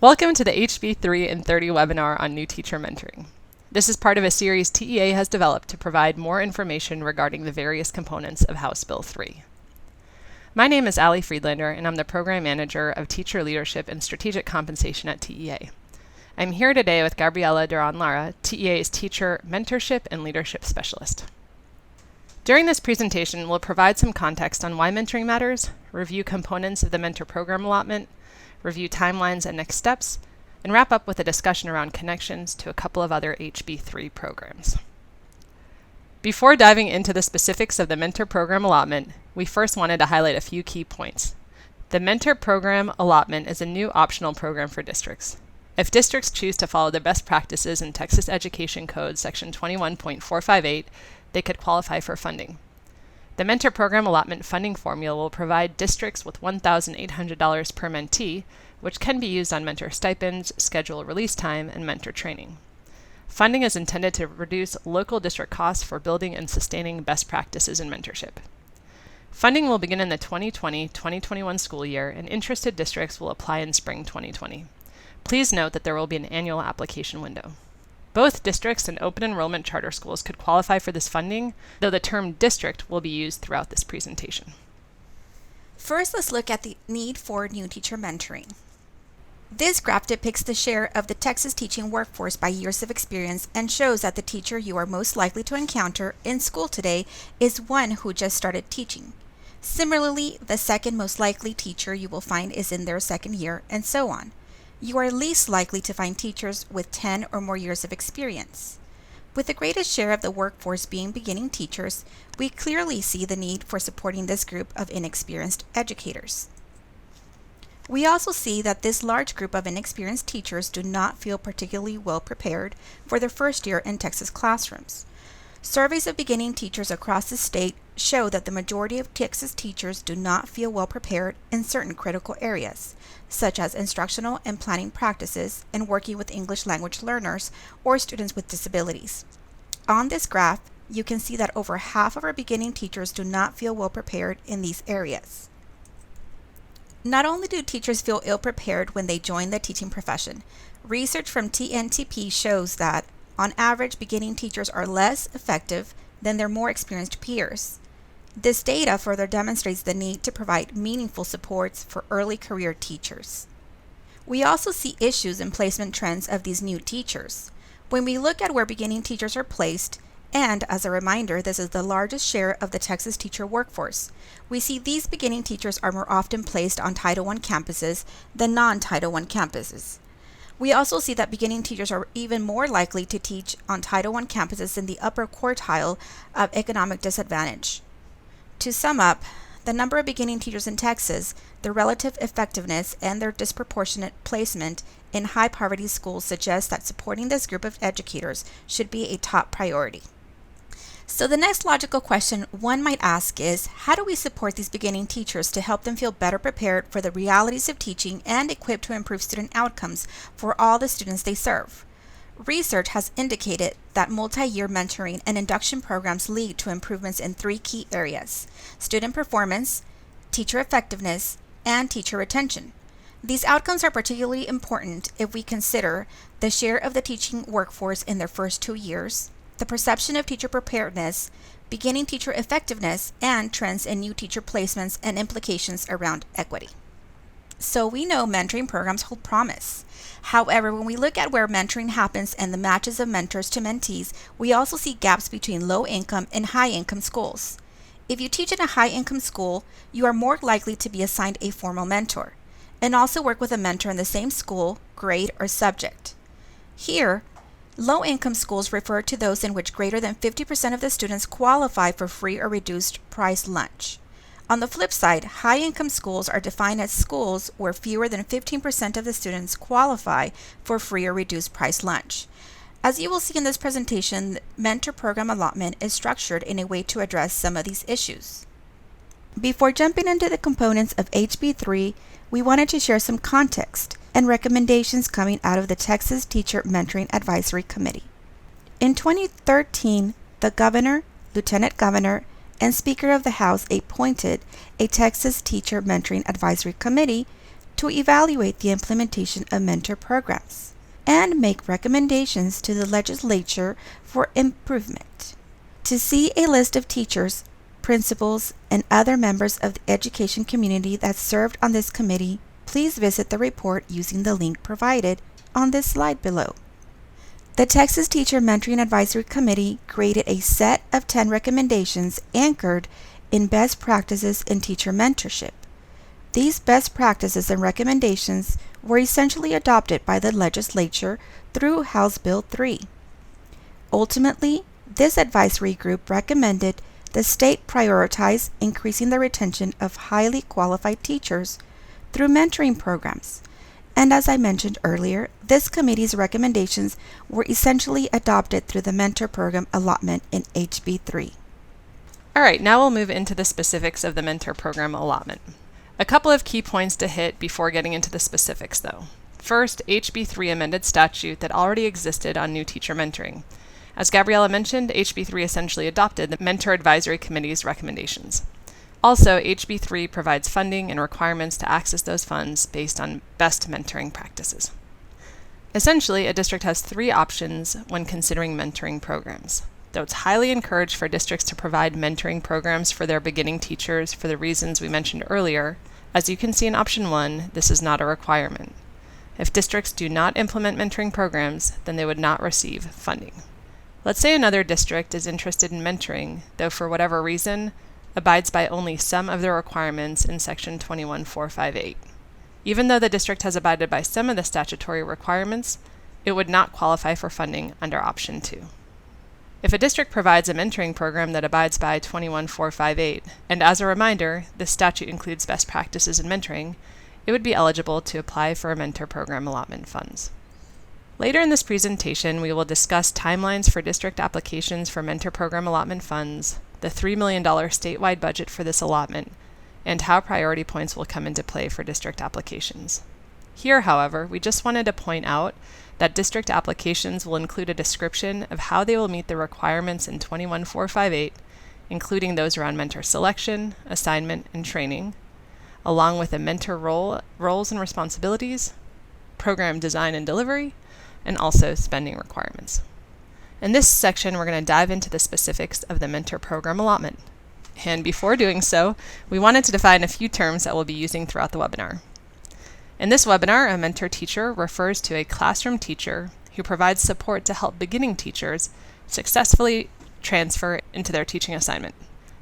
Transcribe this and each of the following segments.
Welcome to the HB3 and 30 webinar on new teacher mentoring. This is part of a series TEA has developed to provide more information regarding the various components of House Bill 3. My name is Allie Friedlander, and I'm the Program Manager of Teacher Leadership and Strategic Compensation at TEA. I'm here today with Gabriela Duran-Lara, TEA's Teacher Mentorship and Leadership Specialist. During this presentation, we'll provide some context on why mentoring matters, review components of the Mentor Program Allotment, review timelines and next steps, and wrap up with a discussion around connections to a couple of other HB3 programs. Before diving into the specifics of the Mentor Program Allotment, we first wanted to highlight a few key points. The Mentor Program Allotment is a new optional program for districts. If districts choose to follow the best practices in Texas Education Code Section 21.458, they could qualify for funding. The Mentor Program Allotment funding formula will provide districts with $1,800 per mentee, which can be used on mentor stipends, schedule release time, and mentor training. Funding is intended to reduce local district costs for building and sustaining best practices in mentorship. Funding will begin in the 2020-2021 school year, and interested districts will apply in spring 2020. Please note that there will be an annual application window. Both districts and open enrollment charter schools could qualify for this funding, though the term district will be used throughout this presentation. First, let's look at the need for new teacher mentoring. This graph depicts the share of the Texas teaching workforce by years of experience and shows that the teacher you are most likely to encounter in school today is one who just started teaching. Similarly, the second most likely teacher you will find is in their second year, and so on. You are least likely to find teachers with 10 or more years of experience. With the greatest share of the workforce being beginning teachers, we clearly see the need for supporting this group of inexperienced educators. We also see that this large group of inexperienced teachers do not feel particularly well prepared for their first year in Texas classrooms. Surveys of beginning teachers across the state show that the majority of Texas teachers do not feel well prepared in certain critical areas, such as instructional and planning practices and working with English language learners or students with disabilities. On this graph, you can see that over half of our beginning teachers do not feel well prepared in these areas. Not only do teachers feel ill-prepared when they join the teaching profession, research from TNTP shows that, on average, beginning teachers are less effective than their more experienced peers. This data further demonstrates the need to provide meaningful supports for early career teachers. We also see issues in placement trends of these new teachers. When we look at where beginning teachers are placed, and as a reminder, this is the largest share of the Texas teacher workforce, we see these beginning teachers are more often placed on Title I campuses than non-Title I campuses. We also see that beginning teachers are even more likely to teach on Title I campuses in the upper quartile of economic disadvantage. To sum up, the number of beginning teachers in Texas, their relative effectiveness, and their disproportionate placement in high-poverty schools suggests that supporting this group of educators should be a top priority. So the next logical question one might ask is, how do we support these beginning teachers to help them feel better prepared for the realities of teaching and equipped to improve student outcomes for all the students they serve? Research has indicated that multi-year mentoring and induction programs lead to improvements in three key areas: student performance, teacher effectiveness, and teacher retention. These outcomes are particularly important if we consider the share of the teaching workforce in their first 2 years, the perception of teacher preparedness, beginning teacher effectiveness, and trends in new teacher placements and implications around equity. So we know mentoring programs hold promise. However, when we look at where mentoring happens and the matches of mentors to mentees, we also see gaps between low-income and high-income schools. If you teach in a high-income school, you are more likely to be assigned a formal mentor, and also work with a mentor in the same school, grade, or subject. Here, low-income schools refer to those in which greater than 50% of the students qualify for free or reduced price lunch. On the flip side, high-income schools are defined as schools where fewer than 15% of the students qualify for free or reduced price lunch. As you will see in this presentation, the Mentor Program Allotment is structured in a way to address some of these issues. Before jumping into the components of HB3, we wanted to share some context and recommendations coming out of the Texas Teacher Mentoring Advisory Committee. In 2013, the Governor, Lieutenant Governor, and Speaker of the House appointed a Texas Teacher Mentoring Advisory Committee to evaluate the implementation of mentor programs and make recommendations to the legislature for improvement. To see a list of teachers, principals, and other members of the education community that served on this committee, please visit the report using the link provided on this slide below. The Texas Teacher Mentoring Advisory Committee created a set of 10 recommendations anchored in best practices in teacher mentorship. These best practices and recommendations were essentially adopted by the legislature through House Bill 3. Ultimately, this advisory group recommended the state prioritize increasing the retention of highly qualified teachers through mentoring programs. And as I mentioned earlier, this committee's recommendations were essentially adopted through the Mentor Program Allotment in HB 3. All right, now we'll move into the specifics of the Mentor Program Allotment. A couple of key points to hit before getting into the specifics, though. First, HB 3 amended statute that already existed on new teacher mentoring. As Gabriella mentioned, HB 3 essentially adopted the Mentor Advisory Committee's recommendations. Also, HB 3 provides funding and requirements to access those funds based on best mentoring practices. Essentially, a district has 3 options when considering mentoring programs. Though it's highly encouraged for districts to provide mentoring programs for their beginning teachers for the reasons we mentioned earlier, as you can see in option 1, this is not a requirement. If districts do not implement mentoring programs, then they would not receive funding. Let's say another district is interested in mentoring, though for whatever reason, abides by only some of the requirements in Section 21458. Even though the district has abided by some of the statutory requirements, it would not qualify for funding under option 2. If a district provides a mentoring program that abides by 21458, and as a reminder, this statute includes best practices in mentoring, it would be eligible to apply for a Mentor Program Allotment funds. Later in this presentation, we will discuss timelines for district applications for Mentor Program Allotment funds, the $3 million statewide budget for this allotment, and how priority points will come into play for district applications. Here, however, we just wanted to point out that district applications will include a description of how they will meet the requirements in 21458, including those around mentor selection, assignment, and training, along with a mentor roles and responsibilities, program design and delivery, and also spending requirements. In this section, we're going to dive into the specifics of the Mentor Program Allotment. And before doing so, we wanted to define a few terms that we'll be using throughout the webinar. In this webinar, a mentor teacher refers to a classroom teacher who provides support to help beginning teachers successfully transfer into their teaching assignment.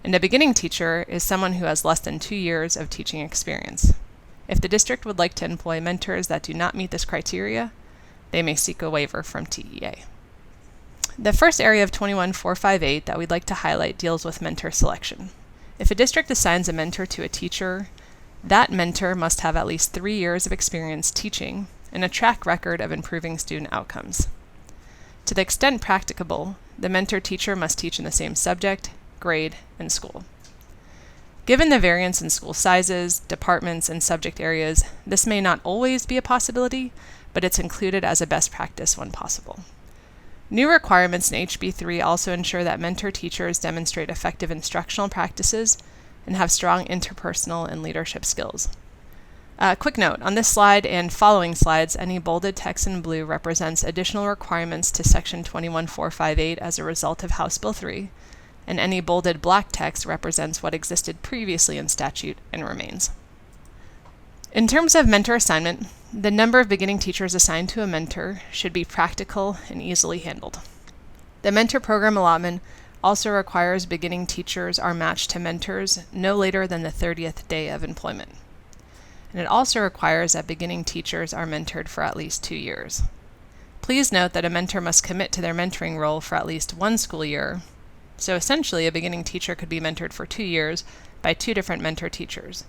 And a beginning teacher is someone who has less than 2 years of teaching experience. If the district would like to employ mentors that do not meet this criteria, they may seek a waiver from TEA. The first area of 21458 that we'd like to highlight deals with mentor selection. If a district assigns a mentor to a teacher, that mentor must have at least 3 years of experience teaching and a track record of improving student outcomes. To the extent practicable, the mentor teacher must teach in the same subject, grade, and school. Given the variance in school sizes, departments, and subject areas, this may not always be a possibility, but it's included as a best practice when possible. New requirements in HB 3 also ensure that mentor teachers demonstrate effective instructional practices and have strong interpersonal and leadership skills. Quick note, on this slide and following slides, any bolded text in blue represents additional requirements to Section 21458 as a result of House Bill 3, and any bolded black text represents what existed previously in statute and remains. In terms of mentor assignment, the number of beginning teachers assigned to a mentor should be practical and easily handled. The Mentor Program Allotment also requires beginning teachers are matched to mentors no later than the 30th day of employment. And it also requires that beginning teachers are mentored for at least 2 years. Please note that a mentor must commit to their mentoring role for at least 1 school year. So essentially, a beginning teacher could be mentored for 2 years by 2 different mentor teachers.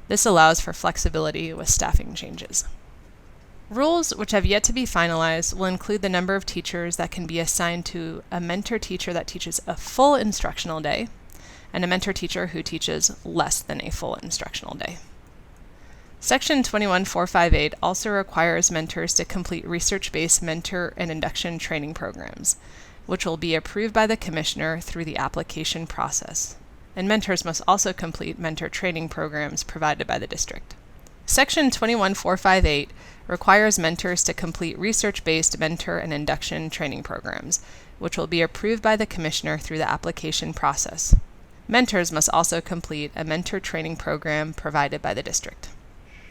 This allows for flexibility with staffing changes. Rules which have yet to be finalized will include the number of teachers that can be assigned to a mentor teacher that teaches a full instructional day and a mentor teacher who teaches less than a full instructional day. Section 21458 also requires mentors to complete research-based mentor and induction training programs, which will be approved by the commissioner through the application process. And mentors must also complete mentor training programs provided by the district. Section 21458 requires mentors to complete research-based mentor and induction training programs, which will be approved by the Commissioner through the application process. Mentors must also complete a mentor training program provided by the district.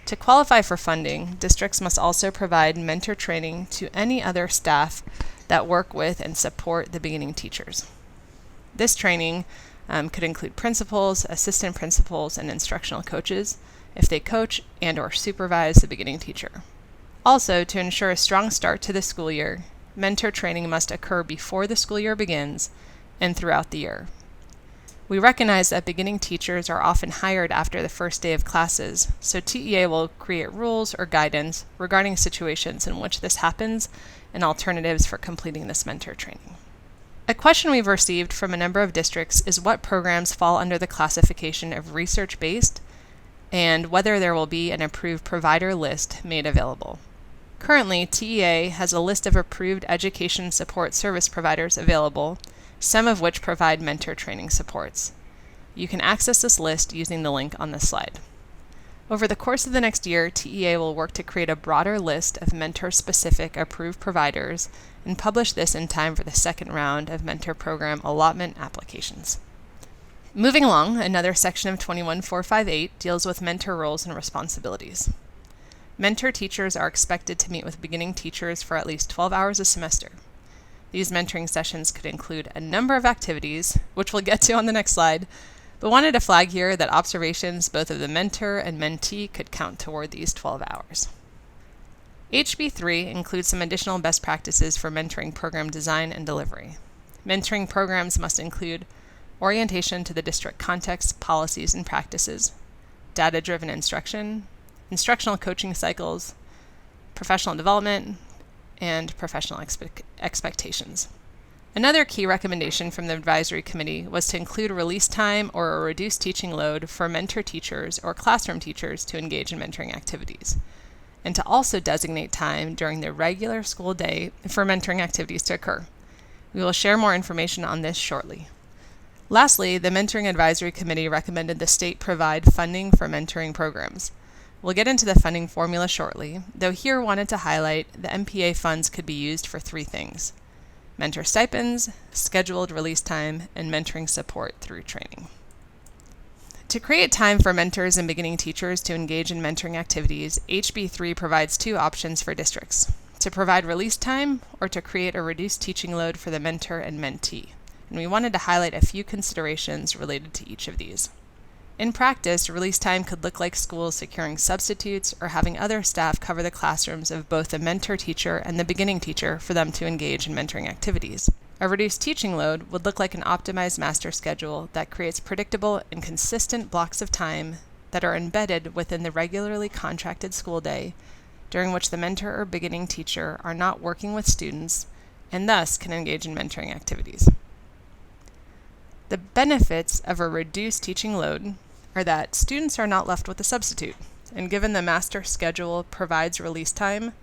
To qualify for funding, districts must also provide mentor training to any other staff that work with and support the beginning teachers. This training could include principals, assistant principals, and instructional coaches if they coach and/or supervise the beginning teacher. Also, to ensure a strong start to the school year, mentor training must occur before the school year begins and throughout the year. We recognize that beginning teachers are often hired after the first day of classes, so TEA will create rules or guidance regarding situations in which this happens and alternatives for completing this mentor training. A question we've received from a number of districts is what programs fall under the classification of research-based and whether there will be an approved provider list made available. Currently, TEA has a list of approved education support service providers available, some of which provide mentor training supports. You can access this list using the link on this slide. Over the course of the next year, TEA will work to create a broader list of mentor-specific approved providers and publish this in time for the second round of Mentor Program Allotment applications. Moving along, another section of 21458 deals with mentor roles and responsibilities. Mentor teachers are expected to meet with beginning teachers for at least 12 hours a semester. These mentoring sessions could include a number of activities, which we'll get to on the next slide, but wanted to flag here that observations both of the mentor and mentee could count toward these 12 hours. HB3 includes some additional best practices for mentoring program design and delivery. Mentoring programs must include orientation to the district context, policies, and practices, data-driven instruction, instructional coaching cycles, professional development, and professional expectations. Another key recommendation from the advisory committee was to include release time or a reduced teaching load for mentor teachers or classroom teachers to engage in mentoring activities, and to also designate time during the regular school day for mentoring activities to occur. We will share more information on this shortly. Lastly, the Mentoring Advisory Committee recommended the state provide funding for mentoring programs. We'll get into the funding formula shortly, though here wanted to highlight the MPA funds could be used for three things: mentor stipends, scheduled release time, and mentoring support through training. To create time for mentors and beginning teachers to engage in mentoring activities, HB3 provides two options for districts: to provide release time or to create a reduced teaching load for the mentor and mentee. And we wanted to highlight a few considerations related to each of these. In practice, release time could look like schools securing substitutes or having other staff cover the classrooms of both the mentor teacher and the beginning teacher for them to engage in mentoring activities. A reduced teaching load would look like an optimized master schedule that creates predictable and consistent blocks of time that are embedded within the regularly contracted school day, during which the mentor or beginning teacher are not working with students and thus can engage in mentoring activities. The benefits of a reduced teaching load are that students are not left with a substitute, and given the master schedule provides release time,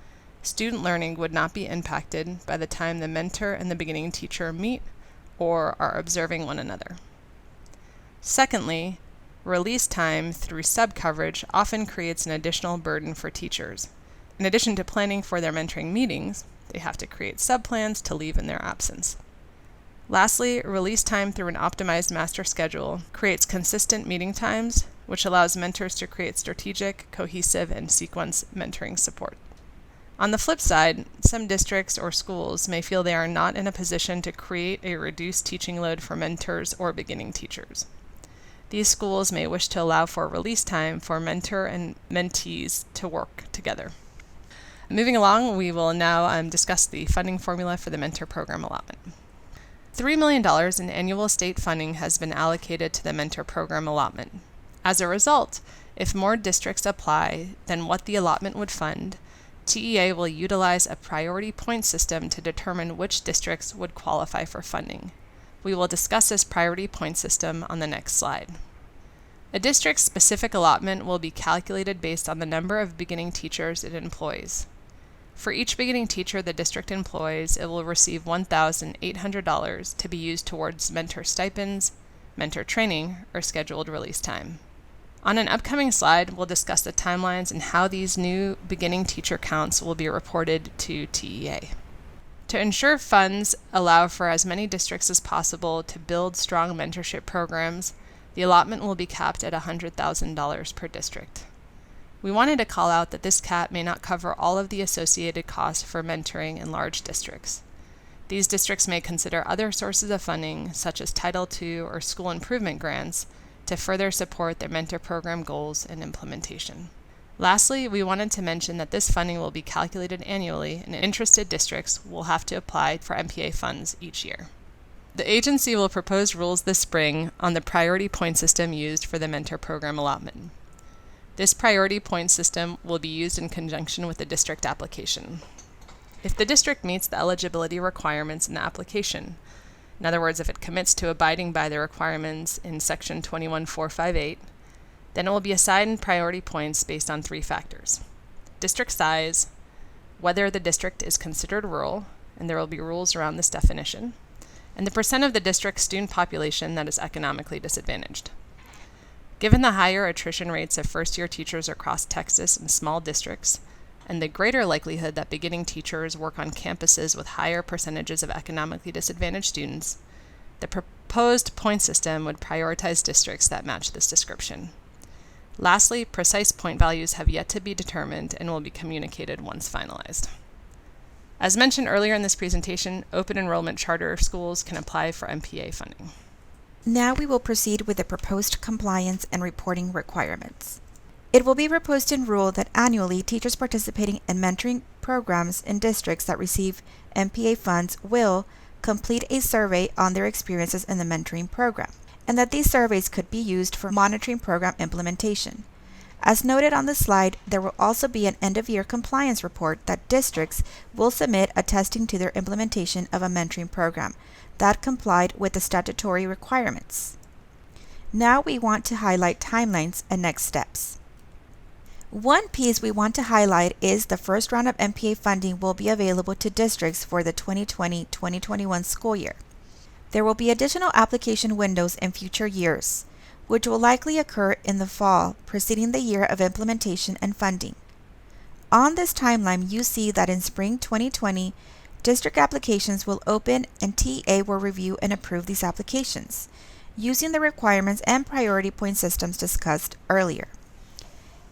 student learning would not be impacted by the time the mentor and the beginning teacher meet or are observing one another. Secondly, release time through sub-coverage often creates an additional burden for teachers. In addition to planning for their mentoring meetings, they have to create sub-plans to leave in their absence. Lastly, release time through an optimized master schedule creates consistent meeting times, which allows mentors to create strategic, cohesive, and sequenced mentoring support. On the flip side, some districts or schools may feel they are not in a position to create a reduced teaching load for mentors or beginning teachers. These schools may wish to allow for release time for mentor and mentees to work together. Moving along, we will now discuss the funding formula for the Mentor Program Allotment. $3 million in annual state funding has been allocated to the Mentor Program Allotment. As a result, if more districts apply than what the allotment would fund, TEA will utilize a priority point system to determine which districts would qualify for funding. We will discuss this priority point system on the next slide. A district's specific allotment will be calculated based on the number of beginning teachers it employs. For each beginning teacher the district employs, it will receive $1,800 to be used towards mentor stipends, mentor training, or scheduled release time. On an upcoming slide, we'll discuss the timelines and how these new beginning teacher counts will be reported to TEA. To ensure funds allow for as many districts as possible to build strong mentorship programs, the allotment will be capped at $100,000 per district. We wanted to call out that this cap may not cover all of the associated costs for mentoring in large districts. These districts may consider other sources of funding, such as Title II or school improvement grants, to further support their mentor program goals and implementation. Lastly, we wanted to mention that this funding will be calculated annually, and interested districts will have to apply for MPA funds each year. The agency will propose rules this spring on the priority point system used for the mentor program allotment. This priority point system will be used in conjunction with the district application. If the district meets the eligibility requirements in the application, in other words, if it commits to abiding by the requirements in Section 21458, then it will be assigned priority points based on 3 factors: district size, whether the district is considered rural, and there will be rules around this definition, and the percent of the district's student population that is economically disadvantaged. Given the higher attrition rates of first-year teachers across Texas in small districts, and the greater likelihood that beginning teachers work on campuses with higher percentages of economically disadvantaged students, the proposed point system would prioritize districts that match this description. Lastly, precise point values have yet to be determined and will be communicated once finalized. As mentioned earlier in this presentation, open enrollment charter schools can apply for MPA funding. Now we will proceed with the proposed compliance and reporting requirements. It will be proposed in rule that annually teachers participating in mentoring programs in districts that receive MPA funds will complete a survey on their experiences in the mentoring program, and that these surveys could be used for monitoring program implementation. As noted on the slide, there will also be an end-of-year compliance report that districts will submit attesting to their implementation of a mentoring program that complied with the statutory requirements. Now we want to highlight timelines and next steps. One piece we want to highlight is the first round of MPA funding will be available to districts for the 2020-2021 school year. There will be additional application windows in future years, which will likely occur in the fall preceding the year of implementation and funding. On this timeline, you see that in spring 2020, district applications will open and TA will review and approve these applications, using the requirements and priority point systems discussed earlier.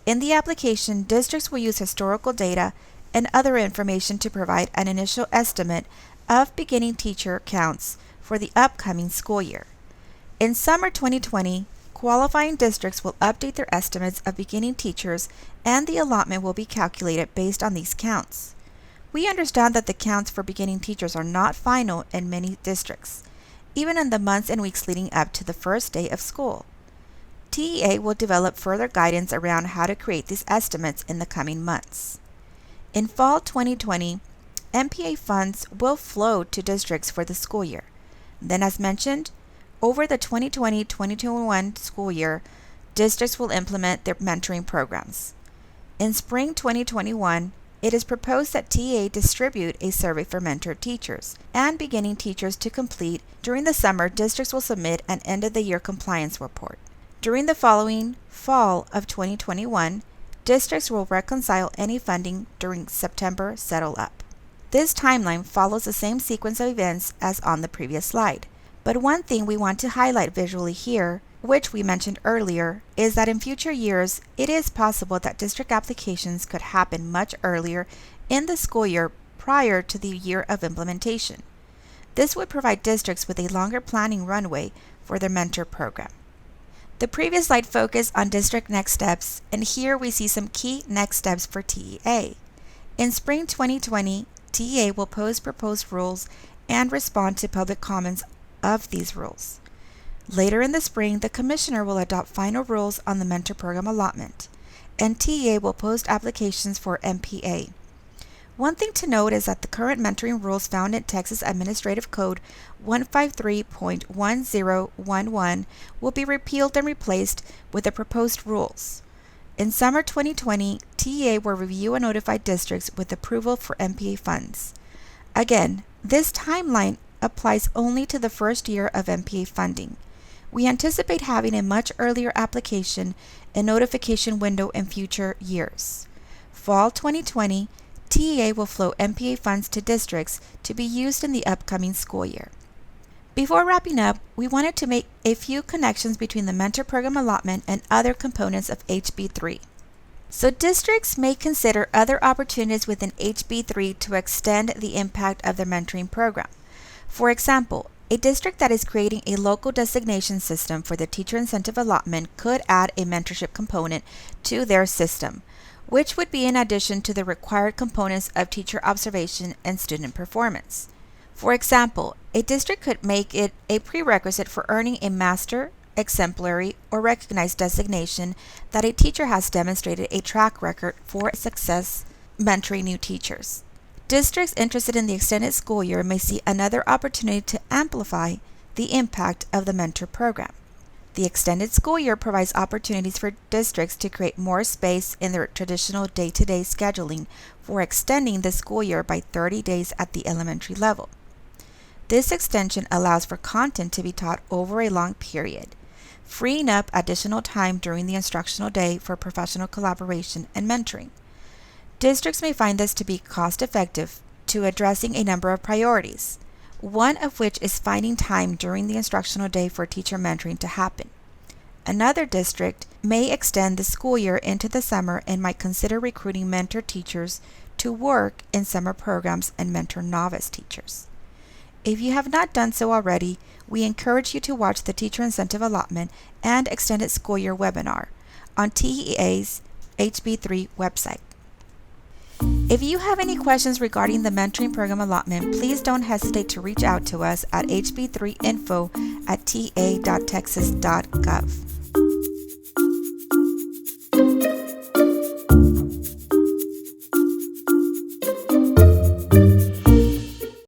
In the application, districts will use historical data and other information to provide an initial estimate of beginning teacher counts for the upcoming school year. In summer 2020, qualifying districts will update their estimates of beginning teachers, and the allotment will be calculated based on these counts. We understand that the counts for beginning teachers are not final in many districts, even in the months and weeks leading up to the first day of school. TEA will develop further guidance around how to create these estimates in the coming months. In fall 2020, MPA funds will flow to districts for the school year. Then, as mentioned, over the 2020-2021 school year, districts will implement their mentoring programs. In spring 2021, it is proposed that TEA distribute a survey for mentor teachers and beginning teachers to complete. During the summer, districts will submit an end-of-the-year compliance report. During the following fall of 2021, districts will reconcile any funding during September settle up. This timeline follows the same sequence of events as on the previous slide. But one thing we want to highlight visually here, which we mentioned earlier, is that in future years, it is possible that district applications could happen much earlier in the school year prior to the year of implementation. This would provide districts with a longer planning runway for their mentor program. The previous slide focused on district next steps, and here we see some key next steps for TEA. In spring 2020, TEA will post proposed rules and respond to public comments of these rules. Later in the spring, the Commissioner will adopt final rules on the Mentor Program Allotment, and TEA will post applications for MPA. One thing to note is that the current mentoring rules found in Texas Administrative Code 153.1011 will be repealed and replaced with the proposed rules. In summer 2020, TEA will review and notify districts with approval for MPA funds. Again, this timeline applies only to the first year of MPA funding. We anticipate having a much earlier application and notification window in future years. Fall 2020, TEA will flow MPA funds to districts to be used in the upcoming school year. Before wrapping up, we wanted to make a few connections between the Mentor Program Allotment and other components of HB3. So districts may consider other opportunities within HB3 to extend the impact of their mentoring program. For example, a district that is creating a local designation system for the teacher incentive allotment could add a mentorship component to their system, which would be in addition to the required components of teacher observation and student performance. For example, a district could make it a prerequisite for earning a master, exemplary, or recognized designation that a teacher has demonstrated a track record for success mentoring new teachers. Districts interested in the extended school year may see another opportunity to amplify the impact of the mentor program. The extended school year provides opportunities for districts to create more space in their traditional day-to-day scheduling for extending the school year by 30 days at the elementary level. This extension allows for content to be taught over a long period, freeing up additional time during the instructional day for professional collaboration and mentoring. Districts may find this to be cost-effective to addressing a number of priorities, one of which is finding time during the instructional day for teacher mentoring to happen. Another district may extend the school year into the summer and might consider recruiting mentor teachers to work in summer programs and mentor novice teachers. If you have not done so already, we encourage you to watch the Teacher Incentive Allotment and Extended School Year webinar on TEA's HB3 website. If you have any questions regarding the mentoring program allotment, please don't hesitate to reach out to us at hb3info@ta.texas.gov.